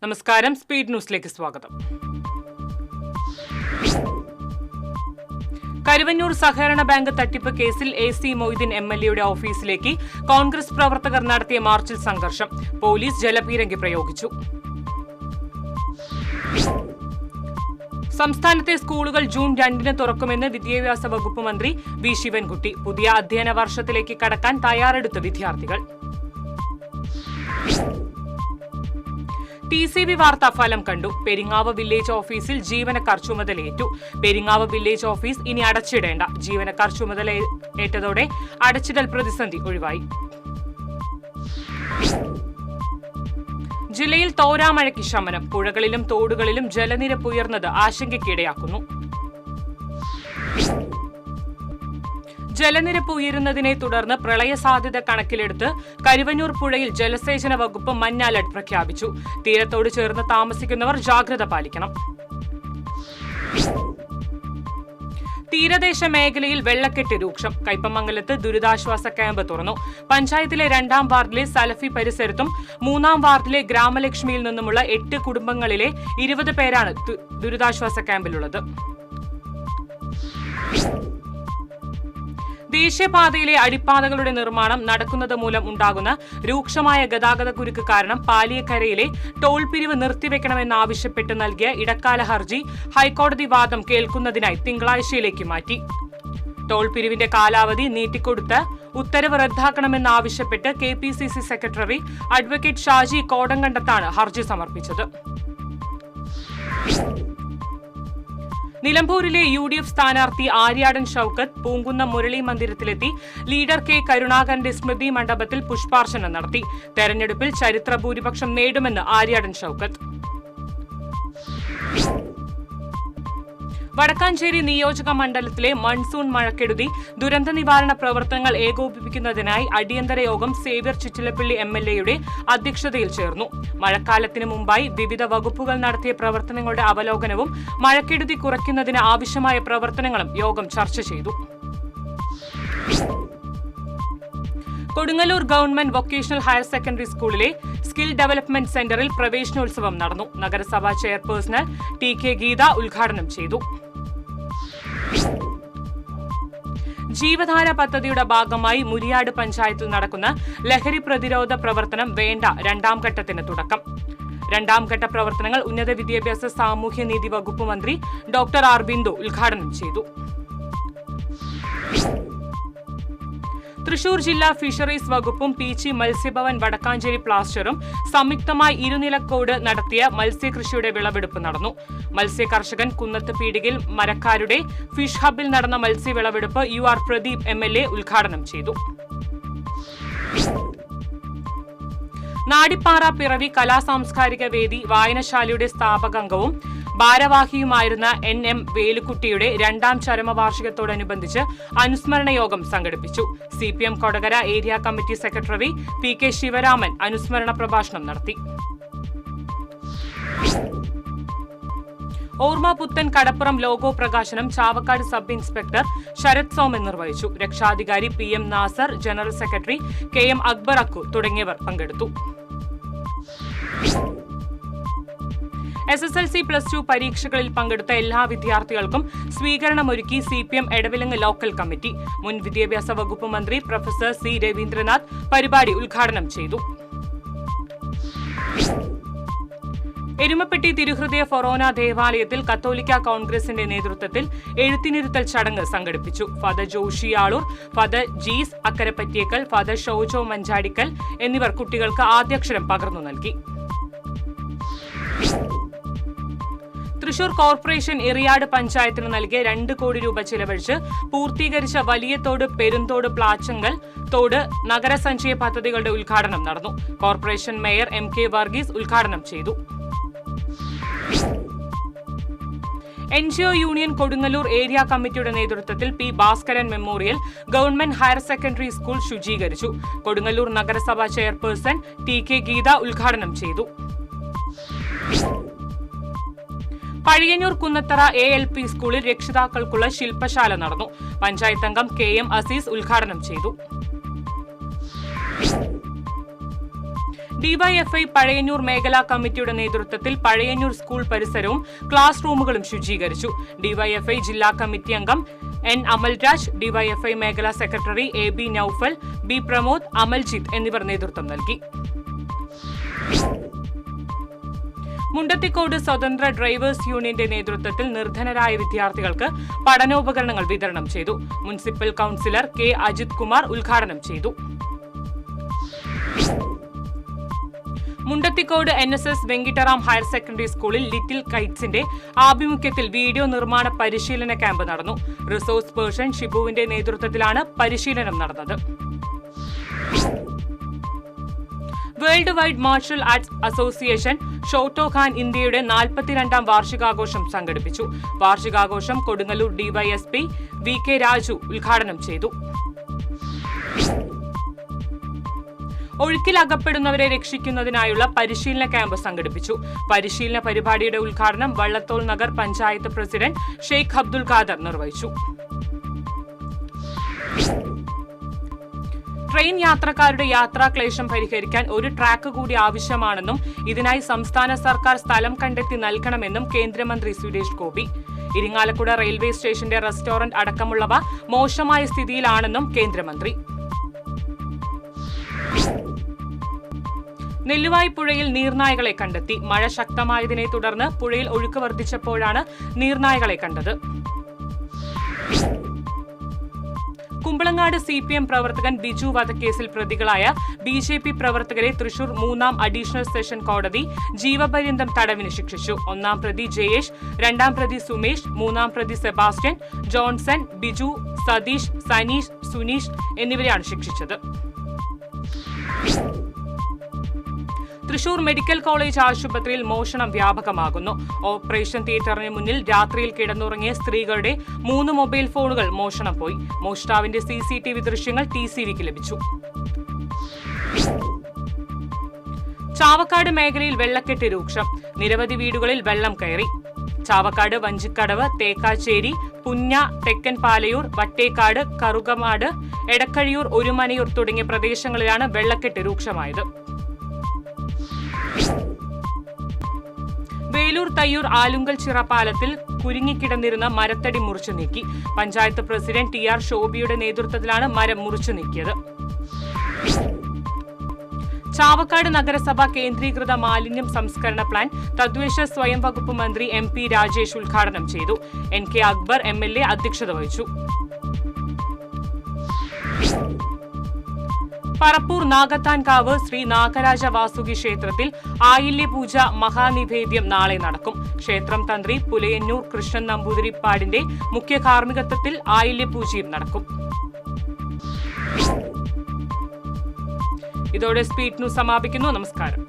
നമസ്കാരം, സ്പീഡ് ന്യൂസിലേക്ക് സ്വാഗതം. കരുവന്നൂർ സഹകരണ ബാങ്ക് തട്ടിപ്പ് കേസിൽ AC മൊയ്തീൻ MLAയുടെ ഓഫീസിലേക്ക് കോൺഗ്രസ് പ്രവർത്തകർ നടത്തിയ മാർച്ചിൽ സംഘർഷം. പോലീസ് ജലപീരങ്കി പ്രയോഗിച്ചു. സംസ്ഥാനത്തെ സ്കൂളുകൾ ജൂൺ 2-ന് തുറക്കുമെന്ന് വിദ്യാഭ്യാസ വകുപ്പ് മന്ത്രി വി ശിവൻകുട്ടി. പുതിയ അധ്യയന വർഷത്തിലേക്ക് കടക്കാൻ തയ്യാറെടുത്ത വിദ്യാർത്ഥികൾ. TCB വാർത്താ ഫലം കണ്ടു. പെരിങ്ങാവ് വില്ലേജ് ഓഫീസിൽ ജീവനക്കാർ ചുമതലയേറ്റു. പെരിങ്ങാവ് വില്ലേജ് ഓഫീസ് ഇനി അടച്ചിടേണ്ട. ജീവനക്കാർ ചുമതലയേറ്റതോടെ അടച്ചിടൽ പ്രതിസന്ധി ഒഴിവായി. ജില്ലയിൽ തോരാമഴയ്ക്ക് ശമനം. പുഴകളിലും തോടുകളിലും ജലനിരപ്പ് ഉയർന്നത് ആശങ്കയ്ക്കിടയാക്കുന്നു. ജലനിരപ്പ് ഉയരുന്നതിനെ തുടർന്ന് പ്രളയ സാധ്യത കണക്കിലെടുത്ത് കരുവന്നൂർ പുഴയിൽ ജലസേചന വകുപ്പ് മഞ്ഞ അലർട്ട് പ്രഖ്യാപിച്ചു. തീരത്തോട് ചേർന്ന് താമസിക്കുന്നവർ ജാഗ്രത പാലിക്കണം. തീരദേശ മേഖലയിൽ വെള്ളക്കെട്ട് രൂക്ഷം. കയ്പമംഗലത്ത് ദുരിതാശ്വാസ ക്യാമ്പ് തുറന്നു. പഞ്ചായത്തിലെ 2-ാം വാർഡിലെ സലഫി പരിസരത്തും 3-ാം വാർഡിലെ ഗ്രാമലക്ഷ്മിയിൽ നിന്നുമുള്ള 8 കുടുംബങ്ങളിലെ 20 പേരാണ് ദുരിതാശ്വാസ ക്യാമ്പിലുള്ളത്. ദേശീയപാതയിലെ അടിപ്പാതകളുടെ നിർമ്മാണം നടക്കുന്നത് മൂലം ഉണ്ടാകുന്ന രൂക്ഷമായ ഗതാഗതക്കുരുക്ക് കാരണം പാലിയക്കരയിലെ ടോൾ പിരിവ് നിർത്തിവെക്കണമെന്നാവശ്യപ്പെട്ട് നൽകിയ ഇടക്കാല ഹർജി ഹൈക്കോടതി വാദം കേൾക്കുന്നതിനായി തിങ്കളാഴ്ചയിലേക്ക് മാറ്റി. ടോൾ പിരിവിന്റെ കാലാവധി നീട്ടിക്കൊടുത്ത് ഉത്തരവ് റദ്ദാക്കണമെന്നാവശ്യപ്പെട്ട് KPCC സെക്രട്ടറി അഡ്വക്കേറ്റ് ഷാജി കോടങ്കണ്ടത്താണ് ഹർജി സമർപ്പിച്ചത്. നിലമ്പൂരിലെ UDF സ്ഥാനാർത്ഥി ആര്യാടൻ ഷൌക്കത്ത് പൂങ്കുന്നം മുരളി മന്ദിരത്തിലെത്തി ലീഡർ K കരുണാകരന്റെ സ്മൃതി മണ്ഡപത്തിൽ പുഷ്പാർച്ചന നടത്തി. തെരഞ്ഞെടുപ്പിൽ ചരിത്ര ഭൂരിപക്ഷം നേടുമെന്ന് ആര്യാടൻ ഷൌക്കത്ത്. വടക്കാഞ്ചേരി നിയോജക മണ്ഡലത്തിലെ മൺസൂൺ മഴക്കെടുതി ദുരന്ത നിവാരണ പ്രവർത്തനങ്ങൾ ഏകോപിപ്പിക്കുന്നതിനായി അടിയന്തര യോഗം സേവ്യർ ചിറ്റിലപ്പള്ളി MLAയുടെ അധ്യക്ഷതയിൽ ചേർന്നു. മഴക്കാലത്തിന് മുമ്പായി വിവിധ വകുപ്പുകൾ നടത്തിയ പ്രവർത്തനങ്ങളുടെ അവലോകനവും മഴക്കെടുതി കുറയ്ക്കുന്നതിന് ആവശ്യമായ പ്രവർത്തനങ്ങളും യോഗം ചർച്ച ചെയ്തു. Kodungallur government vocational higher secondary സ്കൂളിലെ സ്കിൽ ഡെവലപ്മെന്റ് സെന്ററിൽ പ്രവേശനോത്സവം നടന്നു. നഗരസഭാ ചെയർപേഴ്സൺ TK ഗീത ഉദ്ഘാടനം ചെയ്തു. ജീവധാര പദ്ധതിയുടെ ഭാഗമായി മുരിയാട് പഞ്ചായത്തിൽ നടക്കുന്ന ലഹരി പ്രതിരോധ പ്രവർത്തനം വേണ്ട 2-ാം ഘട്ടത്തിന് തുടക്കം. 2-ാം ഘട്ട പ്രവർത്തനങ്ങൾ ഉന്നത വിദ്യാഭ്യാസ സാമൂഹ്യനീതി വകുപ്പ് മന്ത്രി ഡോക്ടർ ആർ ബിന്ദു ഉദ്ഘാടനം ചെയ്തു. തൃശൂർ ജില്ലാ ഫിഷറീസ് വകുപ്പും പീച്ചി മത്സ്യഭവൻ വടക്കാഞ്ചേരി പ്ലാസ്റ്ററും സംയുക്തമായി ഇരുനിലക്കോട് നടത്തിയ മത്സ്യകൃഷിയുടെ വിളവെടുപ്പ് നടന്നു. മത്സ്യ കർഷകൻ കുന്നത്ത് പീടികയിൽ മരക്കാരുടെ ഫിഷ് ഹബിൽ നടന്ന മത്സ്യ വിളവെടുപ്പ് UR പ്രദീപ് MLA ഉദ്ഘാടനം ചെയ്തു. നാടിപ്പാറ പിറവി കലാസാംസ്കാരിക വേദി വായനശാലയുടെ സ്ഥാപകാംഗവും ഭാരവാഹിയുമായിരുന്ന NM വേലുക്കുട്ടിയുടെ 2-ാം ചരമവാർഷികത്തോടനുബന്ധിച്ച് അനുസ്മരണ യോഗം സംഘടിപ്പിച്ചു. CPM Kodakara area committee secretary PK Sivaraman അനുസ്മരണ പ്രഭാഷണം നടത്തി. ഓർമ്മ പുത്തൻ കടപ്പുറം ലോഗോ പ്രകാശനം ചാവക്കാട് സബ് ഇൻസ്പെക്ടർ ശരത് സോമൻ നിർവഹിച്ചു. രക്ഷാധികാരി PM Nasar, general secretary KM Akbar Akku തുടങ്ങിയവർ പങ്കെടുത്തു. SSLC+2 പരീക്ഷകളിൽ പങ്കെടുത്ത എല്ലാ വിദ്യാർത്ഥികൾക്കും സ്വീകരണമൊരുക്കി CPM എടവിലങ്ങ് ലോക്കൽ കമ്മിറ്റി. മുൻ വിദ്യാഭ്യാസ വകുപ്പ് മന്ത്രി പ്രൊഫസർ C രവീന്ദ്രനാഥ് പരിപാടി ഉദ്ഘാടനം ചെയ്തു. എരുമപ്പെട്ടി തിരുഹൃദയ ഫൊറോന ദേവാലയത്തിൽ കത്തോലിക്ക കോൺഗ്രസിന്റെ നേതൃത്വത്തിൽ എഴുത്തിനിരുത്തൽ ചടങ്ങ് സംഘടിപ്പിച്ചു. Father Joshy Aloor, father Jees Akkarapattiyekkal, father Shojo Manjadikkal എന്നിവർ കുട്ടികൾക്ക് ആദ്യാക്ഷരം പകർന്നു നൽകി. തൃശൂർ കോർപ്പറേഷൻ എറിയാട് പഞ്ചായത്തിന് നൽകിയ 2 കോടി രൂപ ചിലവഴിച്ച് പൂർത്തീകരിച്ച വലിയ തോട്, പെരുന്തോട്, പ്ലാച്ചങ്കൽ തോട് നഗരസഞ്ചയ പദ്ധതികളുടെ ഉദ്ഘാടനം നടന്നു. കോർപ്പറേഷൻ മേയർ MK വർഗീസ് ഉദ്ഘാടനം ചെയ്തു. NGO യൂണിയൻ കൊടുങ്ങല്ലൂർ ഏരിയ കമ്മിറ്റിയുടെ നേതൃത്വത്തിൽ P Bhaskaran memorial government higher secondary school ശുചീകരിച്ചു. കൊടുങ്ങല്ലൂർ നഗരസഭാ ചെയർപേഴ്സൺ TK ഗീത ഉദ്ഘാടനം ചെയ്തു. പഴയന്നൂർ കുന്നത്തറ ALP സ്കൂളിൽ രക്ഷിതാക്കൾക്കുള്ള ശില്പശാല നടന്നു. പഞ്ചായത്ത് അംഗം KM അസീസ് ഉദ്ഘാടനം ചെയ്തു. ഡിവൈഎഫ്ഐ പഴയന്നൂർ മേഖലാ കമ്മിറ്റിയുടെ നേതൃത്വത്തിൽ പഴയന്നൂർ സ്കൂൾ പരിസരവും ക്ലാസ് റൂമുകളും ശുചീകരിച്ചു. ഡിവൈഎഫ്ഐ ജില്ലാ കമ്മിറ്റി അംഗം എൻ അമൽരാജ്, ഡിവൈഎഫ്ഐ മേഖലാ secretary A B Noufal, B Pramod, Amaljith എന്നിവർ നേതൃത്വം നൽകി. മുണ്ടത്തിക്കോട് സ്വതന്ത്ര ഡ്രൈവേഴ്സ് യൂണിയന്റെ നേതൃത്വത്തിൽ നിർധനരായ വിദ്യാർത്ഥികൾക്ക് പഠനോപകരണങ്ങൾ വിതരണം ചെയ്തു. Municipal councillor K Ajith Kumar ഉദ്ഘാടനം ചെയ്തു. Mundathikode NSS Venkitaram higher secondary സ്കൂളിൽ ലിറ്റിൽ കൈറ്റ്സിന്റെ ആഭിമുഖ്യത്തിൽ വീഡിയോ നിർമ്മാണ പരിശീലന ക്യാമ്പ് നടന്നു. റിസോഴ്സ് പേഴ്സൺ ഷിബുവിന്റെ നേതൃത്വത്തിലാണ് പരിശീലനം നടന്നത്. World wide martial arts association Shotokan ഇന്ത്യയുടെ 42ാം വാർഷികാഘോഷം സംഘടിപ്പിച്ചു. വാർഷികാഘോഷം കൊടുങ്ങല്ലൂർ ഡിവൈഎസ്പി VK രാജു ഉദ്ഘാടനം ചെയ്തു. ഒഴുക്കിലകപ്പെടുന്നവരെ രക്ഷിക്കുന്നതിനായുള്ള പരിശീലന ക്യാമ്പ് സംഘടിപ്പിച്ചു. പരിശീലന പരിപാടിയുടെ ഉദ്ഘാടനം വള്ളത്തോൾ നഗർ പഞ്ചായത്ത് പ്രസിഡന്റ് ഷെയ്ഖ് അബ്ദുൽ ഖാദർ നിർവഹിച്ചു. ട്രെയിൻ യാത്രക്കാരുടെ യാത്രാക്ലേശം പരിഹരിക്കാൻ ഒരു ട്രാക്ക് കൂടി ആവശ്യമാണെന്നും ഇതിനായി സംസ്ഥാന സർക്കാർ സ്ഥലം കണ്ടെത്തി നൽകണമെന്നും കേന്ദ്രമന്ത്രി സുരേഷ് ഗോപി. ഇരിങ്ങാലക്കുട റെയിൽവേ സ്റ്റേഷന്റെ റെസ്റ്റോറന്റ് അടക്കമുള്ളവ മോശമായ സ്ഥിതിയിലാണെന്നും കേന്ദ്രമന്ത്രി. നെല്ലുവായി പുഴയിൽ നീർനായകളെ കണ്ടെത്തി. മഴ ശക്തമായതിനെ തുടർന്ന് പുഴയിൽ ഒഴുക്ക് വർദ്ധിച്ചപ്പോഴാണ് നീർനായകളെ കണ്ടത്. കുമ്പളങ്ങാട് CPM പ്രവർത്തകൻ ബിജു വധക്കേസിൽ പ്രതികളായ BJP പ്രവർത്തകരെ തൃശൂർ 3ാം അഡീഷണൽ സെഷൻ കോടതി ജീവപര്യന്തം തടവിന് ശിക്ഷിച്ചു. 1ാം പ്രതി ജയേഷ്, 2ാം പ്രതി സുമേഷ്, 3ാം പ്രതി സെബാസ്റ്റ്യൻ, ജോൺസൺ, ബിജു, സതീഷ്, സനീഷ്, സുനീഷ് എന്നിവരെയാണ് ശിക്ഷിച്ചത്. തൃശൂർ മെഡിക്കൽ കോളേജ് ആശുപത്രിയിൽ മോഷണം വ്യാപകമാകുന്നു. ഓപ്പറേഷൻ തിയേറ്ററിന് മുന്നിൽ രാത്രിയിൽ കിടന്നുറങ്ങിയ സ്ത്രീകളുടെ 3 മൊബൈൽ ഫോണുകൾ മോഷണം പോയി. മോഷ്ടാവിന്റെ CCTV ദൃശ്യങ്ങൾ TCVക്ക് ലഭിച്ചു. ചാവക്കാട് മേഖലയിൽ വെള്ളക്കെട്ട് രൂക്ഷം. നിരവധി വീടുകളിൽ വെള്ളം കയറി. ചാവക്കാട് വഞ്ചിക്കടവ്, തേക്കാച്ചേരി, പുന്ന, തെക്കൻ പാലയൂർ, വട്ടേക്കാട്, കറുകമാട്, എടക്കഴിയൂർ, ഒരുമനയൂർ തുടങ്ങിയ പ്രദേശങ്ങളിലാണ് വെള്ളക്കെട്ട് രൂക്ഷമായത്. വേലൂർ തയ്യൂർ ആലുങ്കൽ ചിറ പാലത്തിൽ കുരുങ്ങിക്കിടന്നിരുന്ന മരത്തടി മുറിച്ചു നീക്കി. പഞ്ചായത്ത് പ്രസിഡന്റ് TR ശോഭിയുടെ നേതൃത്വത്തിലാണ് മരം മുറിച്ചു നീക്കിയത്. ചാവക്കാട് നഗരസഭ കേന്ദ്രീകൃത മാലിന്യം സംസ്കരണ പ്ലാൻ തദ്ദേശ സ്വയം വകുപ്പ് മന്ത്രി MP രാജേഷ് ഉദ്ഘാടനം ചെയ്തു. NK അക്ബർ MLA അധ്യക്ഷത വഹിച്ചു. പറപ്പൂർ നാഗത്താൻകാവ് ശ്രീ നാഗരാജ വാസുകി ക്ഷേത്രത്തിൽ ആയില്യപൂജ മഹാനിവേദ്യം നാളെ നടക്കും. ക്ഷേത്രം തന്ത്രി പുലയന്നൂർ കൃഷ്ണൻ നമ്പൂതിരിപ്പാടിന്റെ മുഖ്യ കാർമ്മികത്വത്തിൽ ആയില്യപൂജയും നടക്കും. ഇതോടെ സ്പീഡ് ന്യൂസ് സമാപിക്കുന്നു. നമസ്കാരം.